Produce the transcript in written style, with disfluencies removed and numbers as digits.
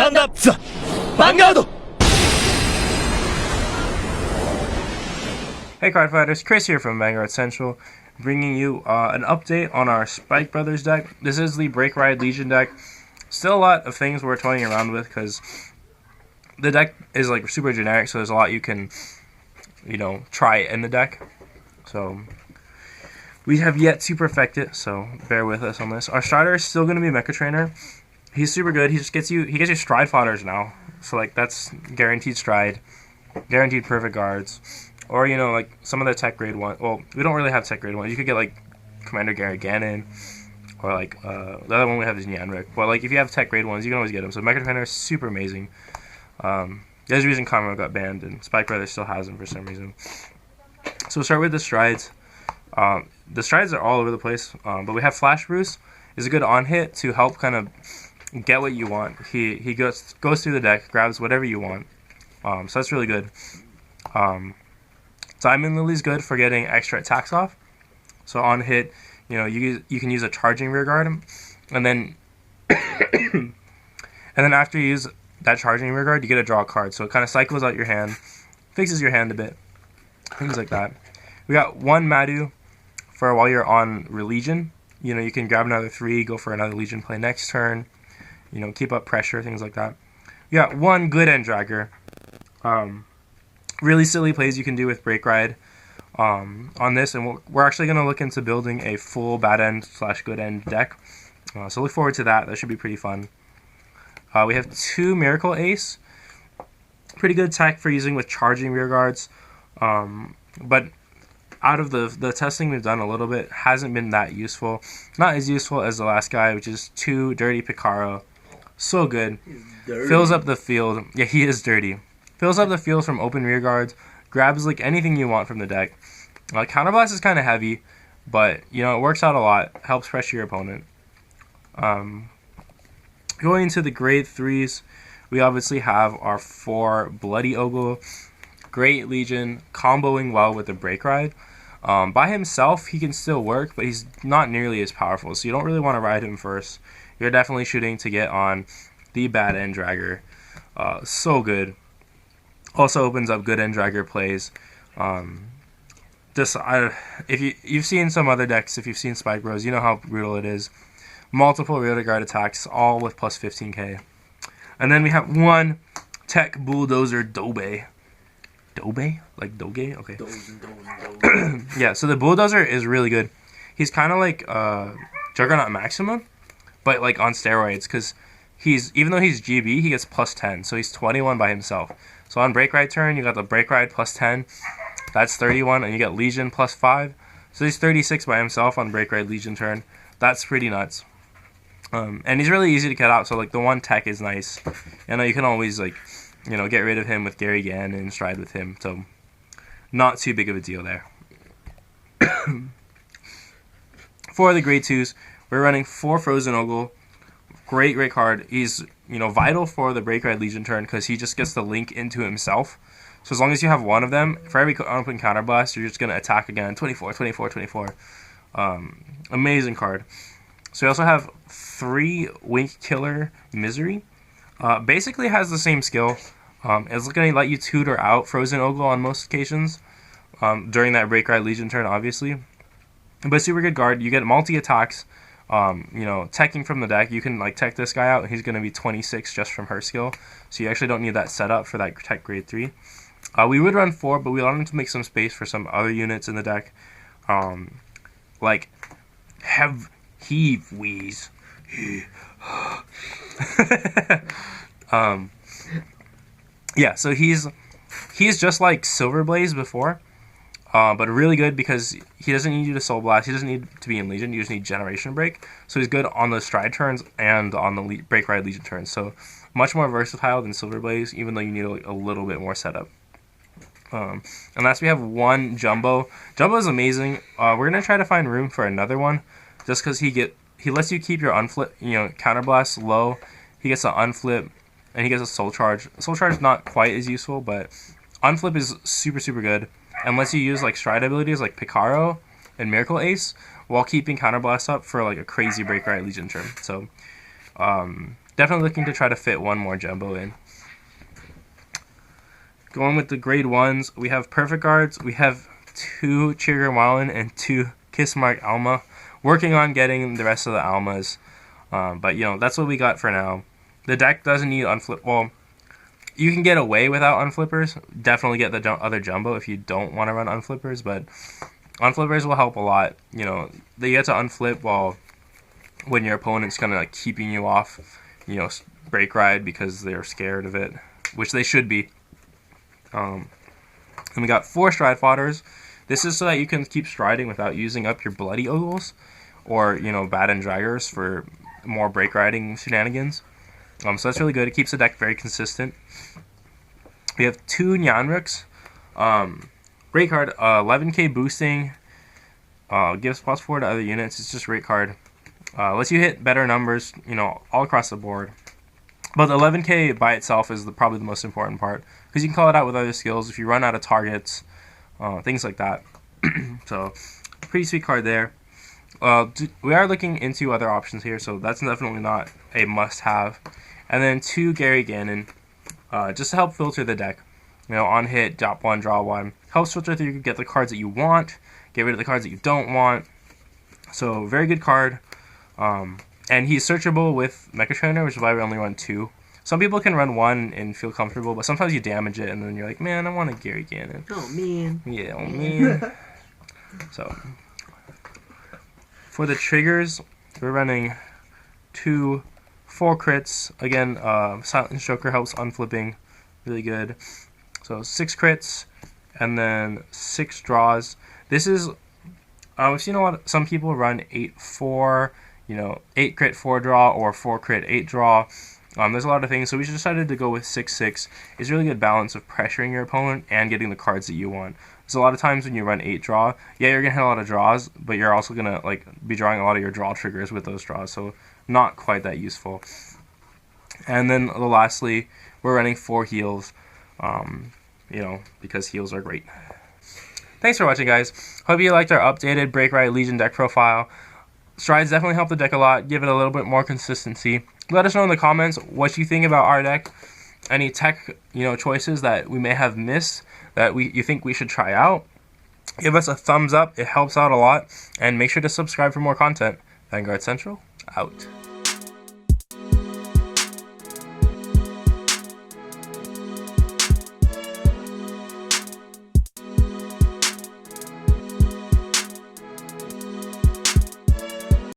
Stand up, the Vanguard! Hey Cardfighters, Chris here from Vanguard Central, bringing you an update on our Spike Brothers deck. This is the Break Ride Legion deck. Still a lot of things we're toying around with because the deck is like super generic, so there's a lot you can, try in the deck. So we have yet to perfect it, so bear with us on this. Our Strider is still going to be Mecha Trainer. He's super good. He gets you stride fodders now. So like that's guaranteed stride, guaranteed perfect guards. Or like some of the tech grade one. Well, we don't really have tech grade one. You could get like Commander Gary Gannon, or like the other one we have is Nyanrik. But like if you have tech grade ones, you can always get them. So Mecha Trainer is super amazing. There's a reason Karma got banned, and Spike Brothers still has them for some reason. So we'll start with the strides. The strides are all over the place, but we have Flash Bruce is a good on hit to help kind of get what you want. He goes through the deck, grabs whatever you want. So that's really good. Diamond Lily's good for getting extra attacks off. So on hit, you can use a charging rear guard, and then and then after you use that charging rear guard, you get to draw a card. So it kind of cycles out your hand, fixes your hand a bit, things like that. We got one Madu for while you're on Legion. You can grab another 3, go for another Legion play next turn. Keep up pressure, things like that. We got one Good End Dragger. Really silly plays you can do with Break Ride on this, and we're actually going to look into building a full Bad End / Good End deck. So look forward to that. That should be pretty fun. We have 2 Miracle Ace. Pretty good tech for using with charging rear guards. But out of the testing we've done a little bit, hasn't been that useful. Not as useful as the last guy, which is 2 Dirty Picaro. So good. Fills up the field. Yeah, he is dirty. Fills up the field from open rear guards. Grabs like anything you want from the deck. Counterblast is kind of heavy, but it works out a lot. Helps pressure your opponent. Going into the grade 3s, we obviously have our 4 Bloody Ogle. Great Legion, comboing well with the Break Ride. By himself, he can still work, but he's not nearly as powerful, so you don't really want to ride him first. You're definitely shooting to get on the Bad End Dragger. So good. Also opens up Good End Dragger plays. If you've seen some other decks, if you've seen Spike Bros, you know how brutal it is. Multiple rear guard attacks, all with plus 15k. And then we have one Tech Bulldozer Dobe. Dobe? Like Doge? Okay. Yeah, so the Bulldozer is really good. He's kind of like Juggernaut Maxima, but like on steroids, because even though he's GB, he gets plus 10, so he's 21 by himself. So on Break Ride turn, you got the Break Ride plus 10, that's 31, and you get Legion plus 5. So he's 36 by himself on Break Ride Legion turn. That's pretty nuts. And he's really easy to get out, so like the one tech is nice. You can always like get rid of him with Gary Gann and stride with him, so not too big of a deal there. For the grade 2s, we're running 4 Frozen Ogle. Great card. He's vital for the Break Ride Legion turn because he just gets the link into himself. So as long as you have one of them, for every open counterblast, you're just going to attack again. 24, 24, 24. Amazing card. So we also have 3 Wink Killer Misery. Basically has the same skill. It's going to let you tutor out Frozen Ogle on most occasions during that Break Ride Legion turn, obviously. But super good guard. You get multi-attacks. Teching from the deck. You can like tech this guy out, and he's going to be 26 just from her skill. So you actually don't need that setup for that tech grade 3. We would run 4, but we wanted to make some space for some other units in the deck. Like Heave Wheeze. Yeah, so he's just like Silver Blaze before, but really good because he doesn't need you to Soul Blast. He doesn't need to be in Legion. You just need Generation Break. So he's good on the Stride turns and on the Break Ride Legion turns. So much more versatile than Silver Blaze, even though you need a little bit more setup. And last we have 1 Jumbo. Jumbo is amazing. We're gonna try to find room for another one, just because he lets you keep your unflip, counterblast low. He gets an unflip, and he gets a soul charge. Soul charge is not quite as useful, but unflip is super good, and lets you use like stride abilities like Picaro and Miracle Ace while keeping counterblast up for like a crazy Break Ride Legion turn. So definitely looking to try to fit one more jumbo in. Going with the grade 1s, we have Perfect Guards, we have 2 Trigger Marlin and 2 Kissmark Alma. Working on getting the rest of the Almas, but you know, that's what we got for now. The deck doesn't need unflip. Well, you can get away without unflippers. Definitely get the other jumbo if you don't want to run unflippers, but unflippers will help a lot. You know, they get to unflip when your opponent's kind of like keeping you off, you know, break ride because they're scared of it, which they should be. And we got 4 stride fodders. This is so that you can keep striding without using up your bloody ogles or, you know, bad end draggers for more break riding shenanigans. So that's really good. It keeps the deck very consistent. We have 2 Nyanrooks. Great card. 11k boosting. Gives +4 to other units. It's just a great card. Lets you hit better numbers, you know, all across the board. But the 11k by itself is probably the most important part, because you can call it out with other skills if you run out of targets, things like that. So, pretty sweet card there. We are looking into other options here, so that's definitely not a must-have. And then 2 Gary Gannon, just to help filter the deck. You know, on hit, drop 1, draw 1. Helps filter through, get the cards that you want, get rid of the cards that you don't want. So, very good card. And he's searchable with Mecha Trainer, which is why we only run 2. Some people can run 1 and feel comfortable, but sometimes you damage it, and then you're like, man, I want a Gary Gannon. Oh, man. Yeah, oh, man. So, for the triggers, we're running 2 4 crits. Again, Silent Stroker helps unflipping, really good. So 6 crits, and then 6 draws. This is, we've seen some people run 8-4, you know, 8 crit 4 draw or 4 crit 8 draw. There's a lot of things, so we just decided to go with 6-6. It's a really good balance of pressuring your opponent and getting the cards that you want. So a lot of times when you run 8 draw, yeah, you're gonna hit a lot of draws, but you're also gonna like be drawing a lot of your draw triggers with those draws, so not quite that useful. And then lastly, we're running 4 heals, you know, because heals are great. Thanks for watching, guys. Hope you liked our updated Break Ride Legion deck profile. Strides definitely help the deck a lot, give it a little bit more consistency. Let us know in the comments what you think about our deck, any tech, you know, choices that we may have missed that you think we should try out. Give us a thumbs up, it helps out a lot, and make sure to subscribe for more content. Vanguard Central, out.